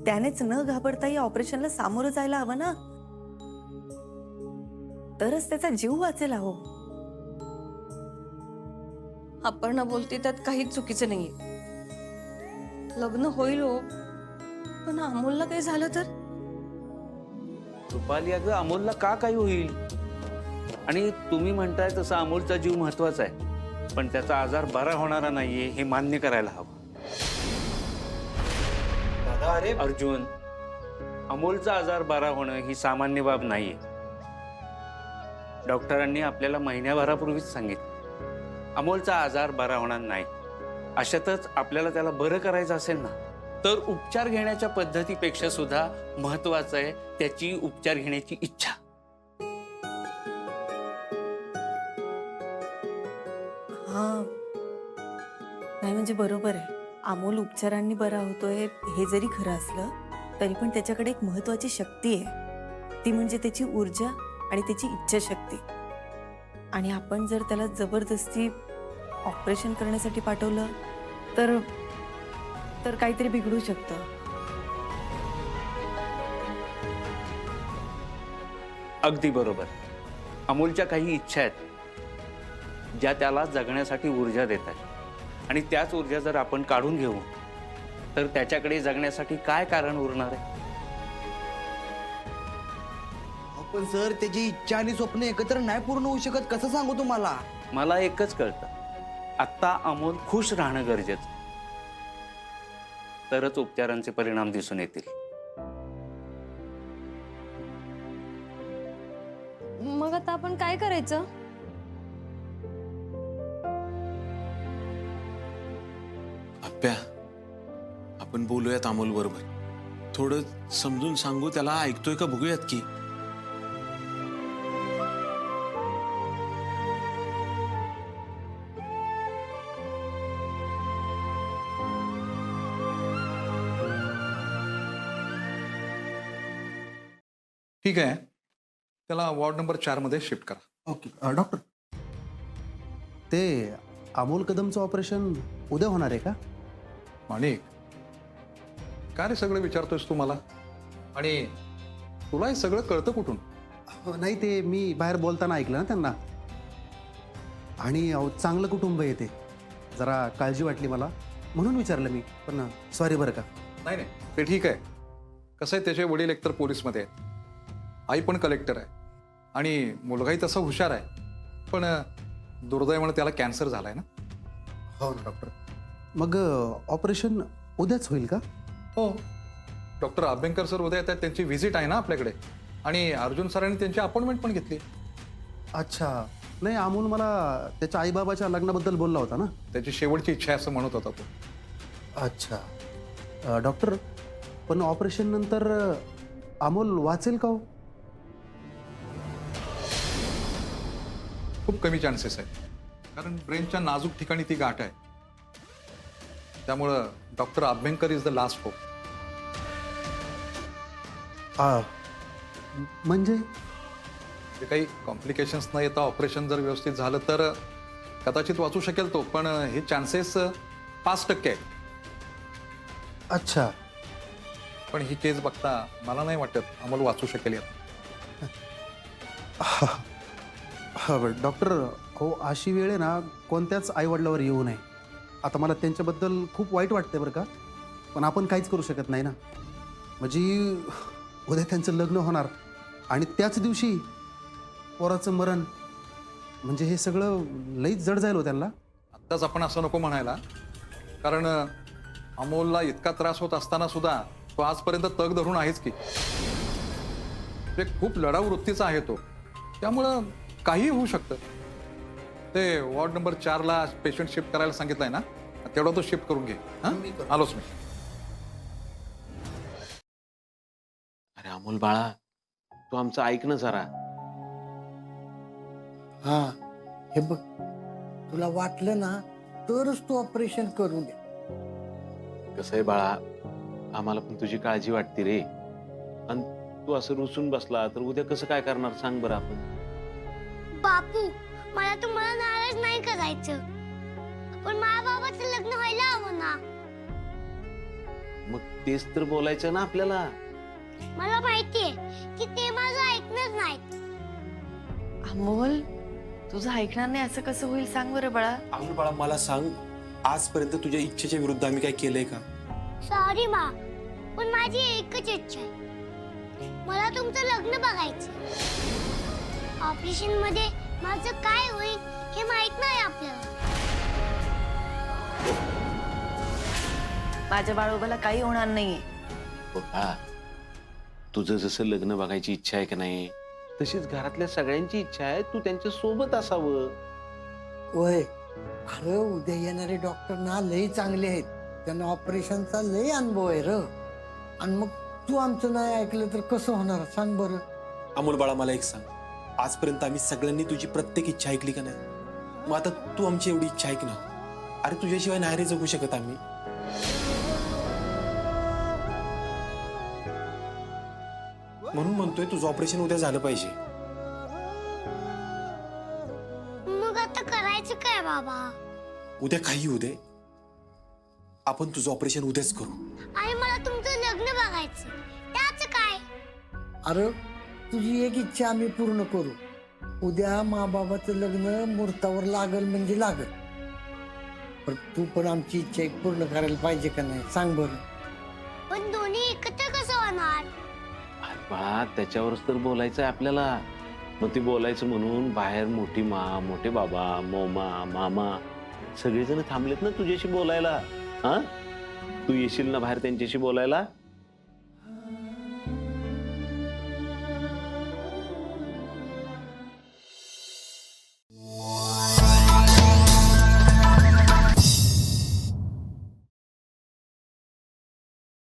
त्यानेच न घाबरता या ऑपरेशनला सामोरं जायला हवं ना, तरच त्याचा जीव वाचेल. अहो, अपर्णा बोलते त्यात काहीच चुकीचं नाहीये. लग्न होईल हो, पण अमोलला काही झालं तर? रुपाली, अगं अमोलला का काही होईल? आणि तुम्ही म्हणताय तसं अमोलचा जीव महत्वाचा आहे, पण त्याचा आजार बरा होणारा नाहीये हे मान्य करायला हवं. दादा, अरे अर्जुन, अमोलचा आजार बरा होणं ही सामान्य बाब नाहीये. डॉक्टरांनी आपल्याला महिन्याभरापूर्वीच सांगितलं अमोलचा आजार बरा होणार नाही. अशातच आपल्याला त्याला बरं करायचं असेल ना, तर उपचार घेण्याच्या पद्धतीपेक्षा सुद्धा महत्वाचं आहे त्याची उपचार घेण्याची इच्छा. हा, नाही म्हणजे बरोबर आहे. अमोल उपचारांनी बरा होतोय हे जरी खरं असलं तरी पण त्याच्याकडे एक महत्वाची शक्ती आहे, ती म्हणजे त्याची ऊर्जा आणि त्याची इच्छाशक्ती. आणि आपण जर त्याला जबरदस्ती ऑपरेशन करण्यासाठी पाठवलं तर तर काहीतरी बिघडू शकतं. अगदी बरोबर. अमोलच्या काही इच्छा आहेत ज्या त्याला जगण्यासाठी ऊर्जा देत आहेत, आणि त्याच ऊर्जा जर आपण काढून घेऊ तर त्याच्याकडे जगण्यासाठी काय कारण उरणार आहे? पण सर, त्याची इच्छा आणि स्वप्न एकत्र नाही पूर्ण होऊ शकत. कसं सांगू तुम्हाला? मला एकच कळतं, आत्ता अमोल खुश राहणं गरजेचं, तरच उपचारांचे परिणाम दिसून येतील. मग आता आपण काय करायचं? आप्या, आपण बोलूयात अमोल बरोबर. थोडं समजून सांगू त्याला, ऐकतोय का बघूयात की. ठीक आहे, त्याला वॉर्ड नंबर 4 मध्ये शिफ्ट करा. ओके. डॉक्टर, ते अमोल कदमचं ऑपरेशन उद्या होणार आहे का? माणिक, काय रे सगळं विचारतोयस तू मला? आणि तुला हे सगळं कळतं कुठून? नाही, ते मी बाहेर बोलताना ऐकलं ना त्यांना. आणि चांगलं कुटुंब आहे ते, जरा काळजी वाटली मला म्हणून विचारलं मी. पण सॉरी बरं का. नाही नाही, ते ठीक आहे. कसं आहे, त्याचे वडील एकतर पोलीसमध्ये आहेत, आई पण कलेक्टर आहे, आणि मुलगाही तसा हुशार आहे. पण दुर्दैवानं त्याला कॅन्सर झालाय ना. हो ना डॉक्टर. मग ऑपरेशन उद्याच होईल का? हो, डॉक्टर अभ्यंकर सर उद्या येतात, त्यांची व्हिजिट आहे ना आपल्याकडे. आणि अर्जुन सरांनी त्यांची अपॉइंटमेंट पण घेतली. अच्छा. नाही, अमोल मला त्याच्या आईबाबाच्या लग्नाबद्दल बोलला होता ना. त्याची शेवटची इच्छा आहे असं म्हणत होता तो. अच्छा. डॉक्टर, पण ऑपरेशन नंतर अमोल वाचेल का हो? खूप कमी चान्सेस आहेत, कारण ब्रेनच्या नाजूक ठिकाणी ती गाठ आहे. त्यामुळं doctor Abhyankar is the last hope. म्हणजे जे काही कॉम्प्लिकेशन्स न येता ऑपरेशन जर व्यवस्थित झालं तर कदाचित वाचू शकेल तो, पण हे चान्सेस 5% आहेत. अच्छा. पण ही केस बघता मला नाही वाटत अमोल वाचू शकेल यात. हा डॉक्टर, हो अशी वेळ आहे ना कोणत्याच आईवडिलावर येऊ नये. आता मला त्यांच्याबद्दल खूप वाईट वाटतंय बरं का, पण आपण काहीच करू शकत नाही ना. म्हणजे उद्या त्यांचं लग्न होणार आणि त्याच दिवशी पोराचं मरण, म्हणजे हे सगळं लईच जड जाईल हो त्यांना. आत्ताच आपण असं नको म्हणायला, कारण अमोलला इतका त्रास होत असताना सुद्धा तो आजपर्यंत तग धरून आहेच की. ते खूप लढाऊ वृत्तीचा आहे तो, त्यामुळं काही होऊ शकतं. ते वॉर्ड नंबर 4 ला पेशंट शिफ्ट करायला सांगितलंय ना, तेवढा तो शिफ्ट करून घे. हां, आलोच मी. अरे अमोल बाळा, तू आमचं ऐक ना जरा. हा, हे बघ, तुला वाटलं ना तरच तू ऑपरेशन करू दे. कसं आहे बाळा, आम्हाला पण तुझी काळजी वाटते रे. आणि तू असं रुसून बसला तर उद्या कसं काय करणार सांग बरं आपण. बापू, मला तुम्हाला नाराज नाही करायचं, पण माझ्या बाबाचं लग्न व्हायला हवं ना. मग तेच तर बोलायचं ना आपल्याला. मला माहितीये की ते माझं ऐकणार नाहीत. अमोल तुझं ऐकणार नाही असं कसं होईल सांग बरं बाळा. अमोल बाळा मला सांग, आजपर्यंत तुझ्या इच्छेच्या विरुद्ध आम्ही काय केलंय का? सॉरी मा, पण माझी एकच इच्छा आहे, मला तुमचं लग्न बघायचं. ऑपरेशन मध्ये माझं काय होईल हे माहित नाही आपल्याला. माझ्या बाळोबाला काही होणार नाहीये. बाळा, तुझं जसं लग्न बघायची इच्छा आहे का नाही, तशीच घरातल्या सगळ्यांची इच्छा आहे तू त्यांच्या सोबत असावं. होय. अरे उद्या येणारे डॉक्टर ना लई चांगले आहेत, त्यांना ऑपरेशनचा लई अनुभव आहे र. आणि मग तू आमचं नाही ऐकलं तर कसं होणार सांग बरं. अमोल बाळा मला एक सांग, आजपर्यंत आम्ही सगळ्यांनी तुझी प्रत्येक इच्छा ऐकली का नाही? मग आता तू आमची एवढी इच्छा ऐक ना. अरे तुझ्याशिवाय नाही रे जगू शकत आम्ही. म्हणून म्हणतोय तुझं ऑपरेशन उद्या झालं पाहिजे. मग आता करायचं काय बाबा? उद्या काही होऊ दे, आपण तुझं ऑपरेशन उद्याच करू. आणि मला तुमचं लग्न बघायचं, त्याचं काय? अरे तुझी एक इच्छा आम्ही पूर्ण करू. उद्या मा बाबाचं लग्न मुहूर्तावर लागल म्हणजे लागल. पण तू पण आमची इच्छा एक पूर्ण करायला पाहिजे का नाही सांग बरं. पण दोन्ही एकत्र कसं होणार? अरे बाळा, त्याच्यावरच तर बोलायचं आहे आपल्याला. मग ते बोलायचं म्हणून बाहेर मोठी मा, मोठे बाबा, मोमा, मामा सगळेजण थांबलेत ना तुझ्याशी बोलायला. हा, तू येशील ना बाहेर त्यांच्याशी बोलायला?